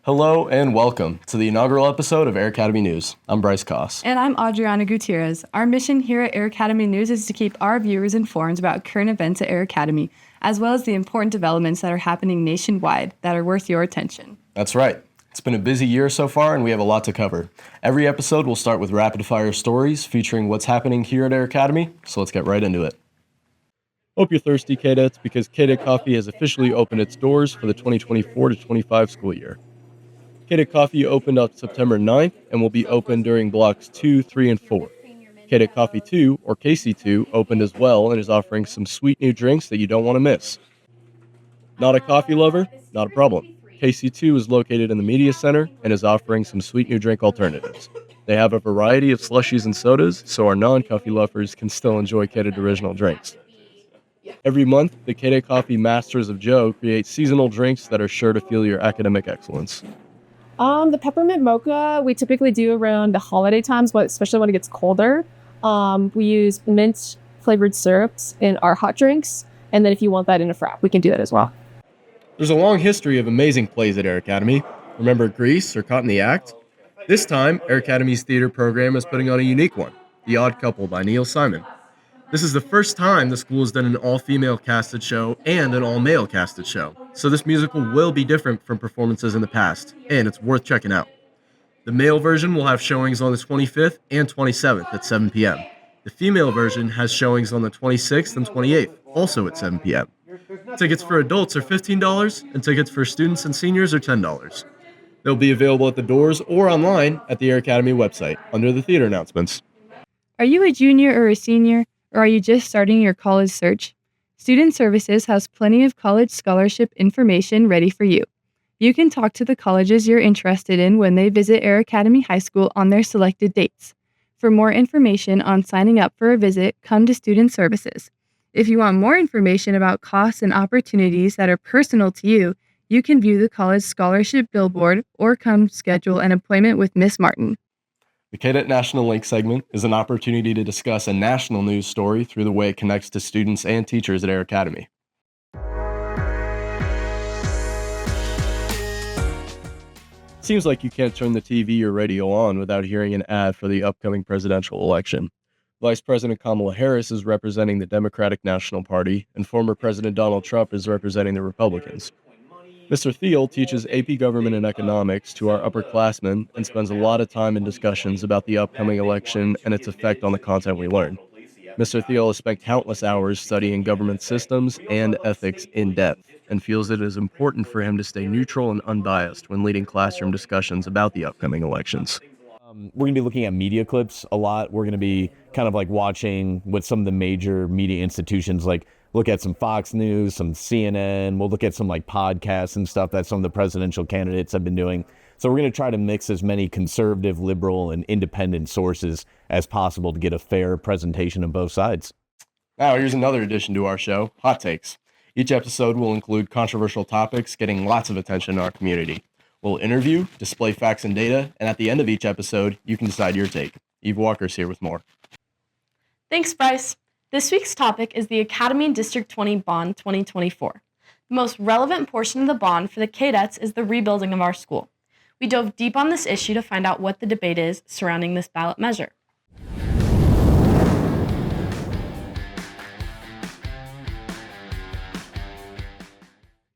Hello and welcome to the inaugural episode of Air Academy News. I'm Bryce Koss. And I'm Adriana Gutierrez. Our mission here at Air Academy News is to keep our viewers informed about current events at Air Academy, as well as the important developments that are happening nationwide that are worth your attention. That's right. It's been a busy year so far, and we have a lot to cover. Every episode will start with rapid-fire stories featuring what's happening here at Air Academy, so let's get right into it. Hope you're thirsty, Cadets, because Cadet Coffee has officially opened its doors for the 2024-25 school year. Cadet Coffee opened on September 9th and will be open during blocks 2, 3, and 4. Cadet Coffee 2, or KC2, opened as well and is offering some sweet new drinks that you don't want to miss. Not a coffee lover? Not a problem. KC2 is located in the Media Center and is offering some sweet new drink alternatives. They have a variety of slushies and sodas, so our non-coffee lovers can still enjoy Cadet original drinks. Every month, the Cadet Coffee Masters of Joe create seasonal drinks that are sure to fuel your academic excellence. The peppermint mocha we typically do around the holiday times, but especially when it gets colder. We use mint flavored syrups in our hot drinks, and then if you want that in a frap, we can do that as well. There's a long history of amazing plays at Air Academy. Remember Grease or Caught in the Act? This time, Air Academy's theater program is putting on a unique one, The Odd Couple by Neil Simon. This is the first time the school has done an all-female casted show and an all-male casted show, so this musical will be different from performances in the past, and it's worth checking out. The male version will have showings on the 25th and 27th at 7 p.m. The female version has showings on the 26th and 28th, also at 7 p.m. Tickets for adults are $15, and tickets for students and seniors are $10. They'll be available at the doors or online at the Air Academy website under the theater announcements. Are you a junior or a senior, or are you just starting your college search? Student Services has plenty of college scholarship information ready for you. You can talk to the colleges you're interested in when they visit Air Academy High School on their selected dates. For more information on signing up for a visit, come to Student Services. If you want more information about costs and opportunities that are personal to you, you can view the college scholarship billboard or come schedule an appointment with Miss Martin. The Cadet National Link segment is an opportunity to discuss a national news story through the way it connects to students and teachers at Air Academy. Seems like you can't turn the TV or radio on without hearing an ad for the upcoming presidential election. Vice President Kamala Harris is representing the Democratic National Party, and former President Donald Trump is representing the Republicans. Mr. Thiel teaches AP Government and Economics to our upperclassmen and spends a lot of time in discussions about the upcoming election and its effect on the content we learn. Mr. Thiel has spent countless hours studying government systems and ethics in depth and feels it is important for him to stay neutral and unbiased when leading classroom discussions about the upcoming elections. We're going to be looking at media clips a lot. We're going to be kind of like watching what some of the major media institutions like look at some Fox News, some CNN. We'll look at some like podcasts and stuff that some of the presidential candidates have been doing. So we're going to try to mix as many conservative, liberal, and independent sources as possible to get a fair presentation of both sides. Now, here's another addition to our show, Hot Takes. Each episode will include controversial topics getting lots of attention in our community. We'll interview, display facts and data, and at the end of each episode, you can decide your take. Eve Walker's here with more. Thanks, Bryce. This week's topic is the Academy District 20 Bond 2024. The most relevant portion of the bond for the cadets is the rebuilding of our school. We dove deep on this issue to find out what the debate is surrounding this ballot measure.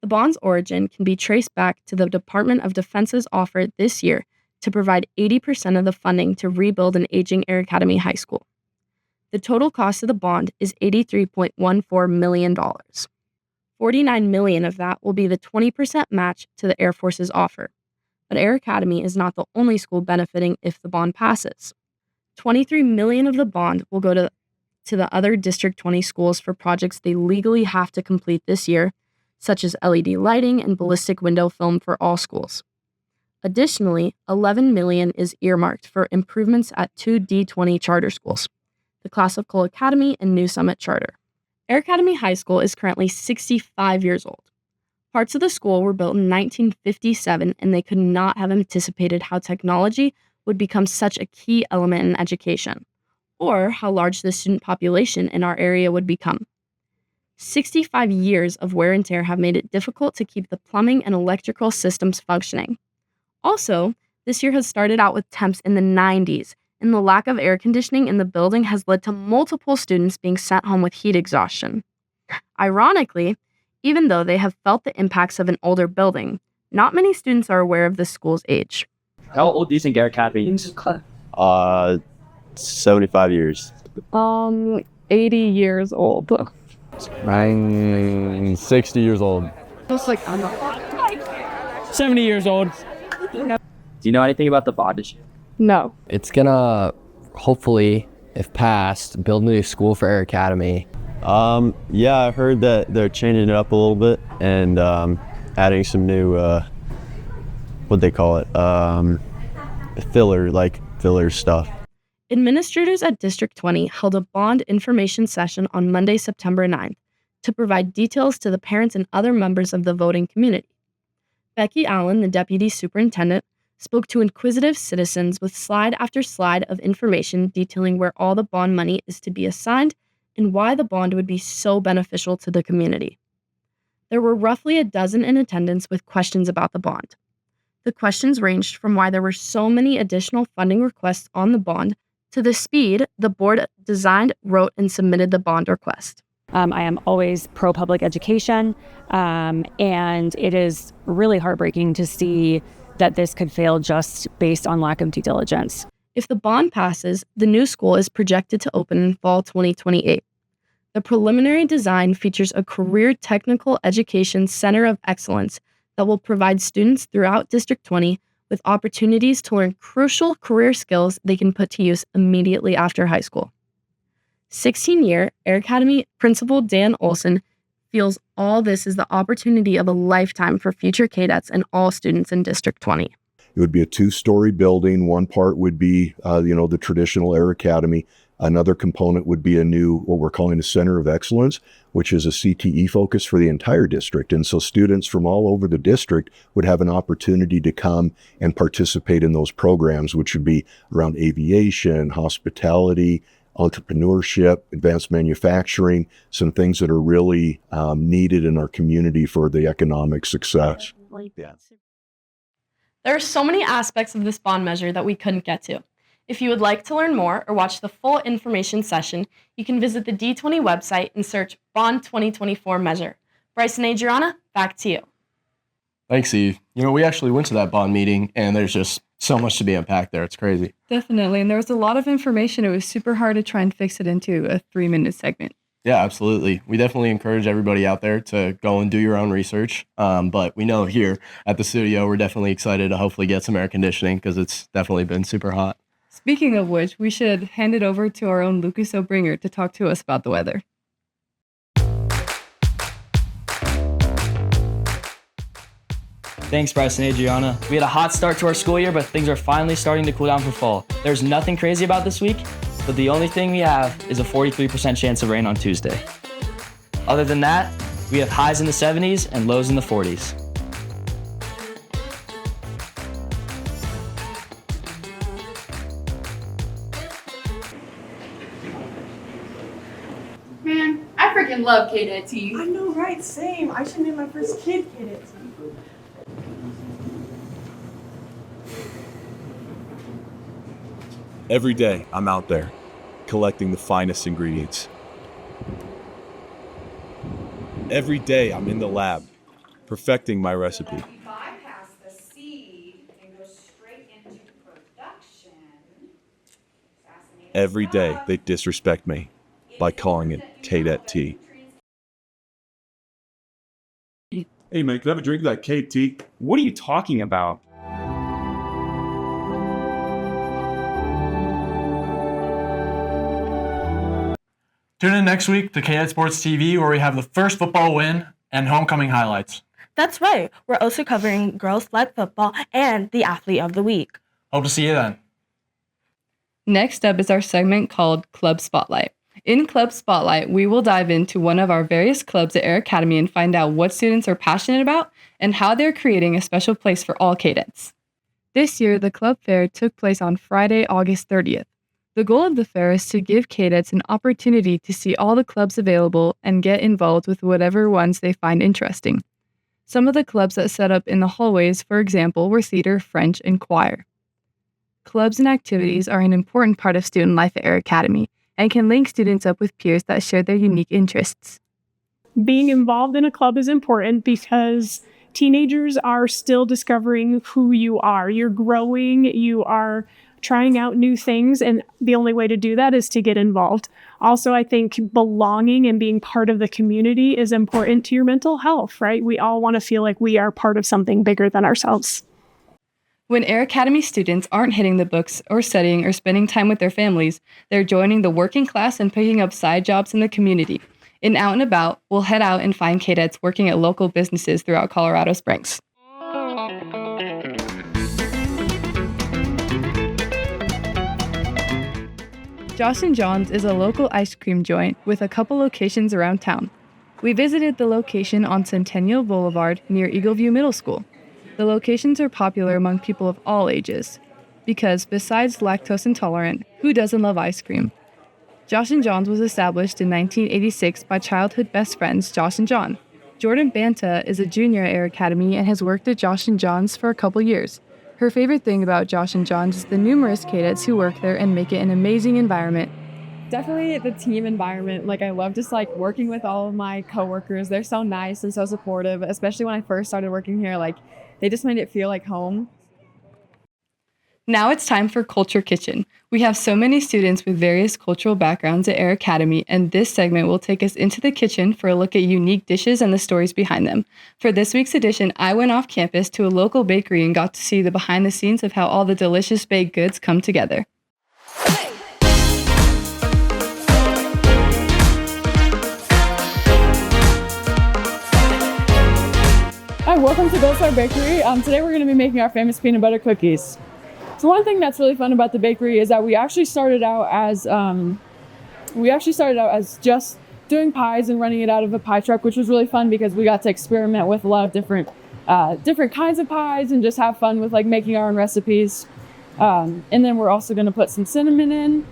The bond's origin can be traced back to the Department of Defense's offer this year to provide 80% of the funding to rebuild an aging Air Academy High School. The total cost of the bond is $83.14 million. $49 million of that will be the 20% match to the Air Force's offer. But Air Academy is not the only school benefiting if the bond passes. $23 million of the bond will go to the other District 20 schools for projects they legally have to complete this year, such as LED lighting and ballistic window film for all schools. Additionally, $11 million is earmarked for improvements at two D20 charter schools, the Classical Academy and New Summit Charter. Air Academy High School is currently 65 years old. Parts of the school were built in 1957, and they could not have anticipated how technology would become such a key element in education, or how large the student population in our area would become. 65 years of wear and tear have made it difficult to keep the plumbing and electrical systems functioning. Also, this year has started out with temps in the 90s, and the lack of air conditioning in the building has led to multiple students being sent home with heat exhaustion. Ironically, even though they have felt the impacts of an older building, not many students are aware of the school's age. How old do you think Air Academy is? 75 years. 80 years old. I'm 60 years old. Just like, I'm 70 years old. Do you know anything about the bond issue? No. It's gonna, hopefully, if passed, build a new school for Air Academy. Yeah, I heard that they're changing it up a little bit and adding some new, what'd they call it? Filler stuff. Administrators at District 20 held a bond information session on Monday, September 9th, to provide details to the parents and other members of the voting community. Becky Allen, the deputy superintendent, spoke to inquisitive citizens with slide after slide of information detailing where all the bond money is to be assigned and why the bond would be so beneficial to the community. There were roughly a dozen in attendance with questions about the bond. The questions ranged from why there were so many additional funding requests on the bond to the speed the board designed, wrote, and submitted the bond request. I am always pro-public education, and it is really heartbreaking to see that this could fail just based on lack of due diligence. If the bond passes, the new school is projected to open in fall 2028. The preliminary design features a career technical education center of excellence that will provide students throughout District 20 with opportunities to learn crucial career skills they can put to use immediately after high school. 16-year Air Academy Principal Dan Olson feels all this is the opportunity of a lifetime for future cadets and all students in District 20. It would be a 2-story building. One part would be, the traditional Air Academy. Another component would be a new, what we're calling a Center of Excellence, which is a CTE focus for the entire district. And so students from all over the district would have an opportunity to come and participate in those programs, which would be around aviation, hospitality, entrepreneurship, advanced manufacturing, some things that are really needed in our community for the economic success. There are so many aspects of this bond measure that we couldn't get to. If you would like to learn more or watch the full information session, you can visit the D20 website and search Bond 2024 Measure. Bryce and Adriana, back to you. Thanks, Eve. We actually went to that bond meeting, and there's just so much to be unpacked there. It's crazy. Definitely. And there was a lot of information. It was super hard to try and fix it into a 3-minute segment. Yeah, absolutely. We definitely encourage everybody out there to go and do your own research. But we know here at the studio, we're definitely excited to hopefully get some air conditioning because it's definitely been super hot. Speaking of which, we should hand it over to our own Lucas Obringer to talk to us about the weather. Thanks, Bryce and Adriana. We had a hot start to our school year, but things are finally starting to cool down for fall. There's nothing crazy about this week, but the only thing we have is a 43% chance of rain on Tuesday. Other than that, we have highs in the 70s and lows in the 40s. Man, I freaking love Cadet T. I know, right? Same. I should name my first kid Cadet T. Every day, I'm out there, collecting the finest ingredients. Every day, I'm in the lab, perfecting my recipe. Bypass the seed and go straight into production. Every day, they disrespect me by calling it Cadet Tea. Hey man, can I have a drink of that KT? What are you talking about? Tune in next week to KD Sports TV where we have the first football win and homecoming highlights. That's right. We're also covering girls flag football and the athlete of the week. Hope to see you then. Next up is our segment called Club Spotlight. In Club Spotlight, we will dive into one of our various clubs at Air Academy and find out what students are passionate about and how they're creating a special place for all cadets. This year, the club fair took place on Friday, August 30th. The goal of the fair is to give cadets an opportunity to see all the clubs available and get involved with whatever ones they find interesting. Some of the clubs that set up in the hallways, for example, were theater, French, and choir. Clubs and activities are an important part of student life at Air Academy and can link students up with peers that share their unique interests. Being involved in a club is important because teenagers are still discovering who you are. You're growing, you are trying out new things, and the only way to do that is to get involved. Also, I think belonging and being part of the community is important to your mental health, right? We all want to feel like we are part of something bigger than ourselves. When Air Academy students aren't hitting the books or studying or spending time with their families, they're joining the working class and picking up side jobs in the community. In Out and About, we'll head out and find cadets working at local businesses throughout Colorado Springs. Josh & John's is a local ice cream joint with a couple locations around town. We visited the location on Centennial Boulevard near Eagleview Middle School. The locations are popular among people of all ages because, besides lactose intolerant, who doesn't love ice cream? Josh & John's was established in 1986 by childhood best friends Josh and John. Jordan Banta is a junior at Air Academy and has worked at Josh & John's for a couple years. Her favorite thing about Josh & John's is the numerous cadets who work there and make it an amazing environment. Definitely the team environment. Like, I love just like working with all of my coworkers. They're so nice and so supportive, especially when I first started working here. Like, they just made it feel like home. Now it's time for Culture Kitchen. We have so many students with various cultural backgrounds at Air Academy, and this segment will take us into the kitchen for a look at unique dishes and the stories behind them. For this week's edition, I went off campus to a local bakery and got to see the behind the scenes of how all the delicious baked goods come together. Hi, welcome to Gold Star Bakery. Today we're going to be making our famous peanut butter cookies. So one thing that's really fun about the bakery is that we actually started out as just doing pies and running it out of a pie truck, which was really fun because we got to experiment with a lot of different kinds of pies and just have fun with like making our own recipes. And then we're also going to put some cinnamon in.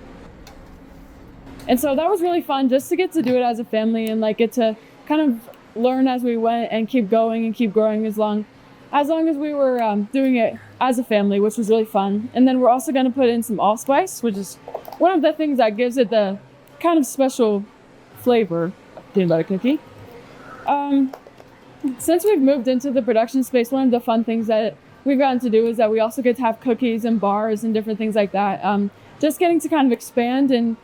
And so that was really fun just to get to do it as a family and like get to kind of learn as we went and keep going and keep growing as long as we were doing it as a family, which was really fun. And then we're also going to put in some allspice, which is one of the things that gives it the kind of special flavor of peanut butter cookie. Since we've moved into the production space, one of the fun things that we've gotten to do is that we also get to have cookies and bars and different things like that. Just getting to kind of expand and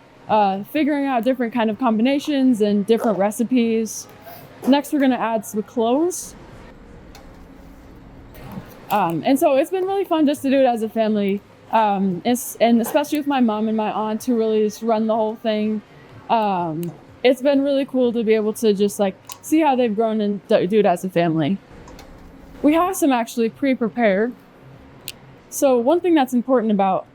figuring out different kind of combinations and different recipes. Next, we're going to add some cloves. And so it's been really fun just to do it as a family, and especially with my mom and my aunt who really just run the whole thing. It's been really cool to be able to just like see how they've grown and do it as a family. We have some actually pre-prepared. So one thing that's important about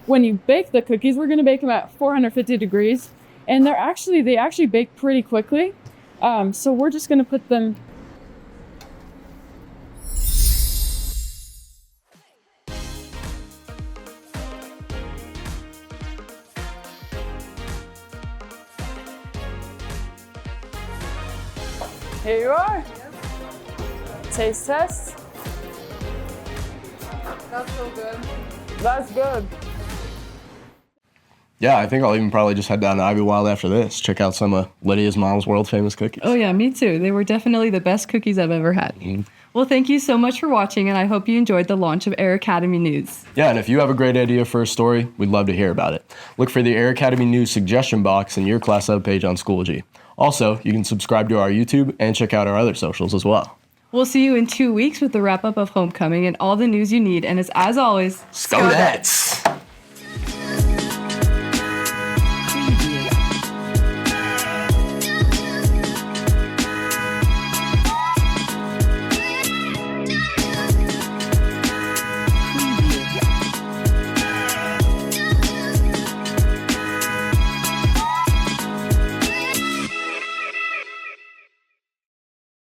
when you bake the cookies, we're going to bake them at 450 degrees, and they actually bake pretty quickly. So we're just going to put them. Here you are. Taste test. That's so good. That's good. Yeah, I think I'll even probably just head down to Ivy Wild after this. Check out some of Lydia's mom's world famous cookies. Oh yeah, me too. They were definitely the best cookies I've ever had. Mm-hmm. Well, thank you so much for watching, and I hope you enjoyed the launch of Air Academy News. Yeah, and if you have a great idea for a story, we'd love to hear about it. Look for the Air Academy News suggestion box in your class hub page on Schoology. Also, you can subscribe to our YouTube and check out our other socials as well. We'll see you in 2 weeks with the wrap-up of Homecoming and all the news you need, and as always, Skodets!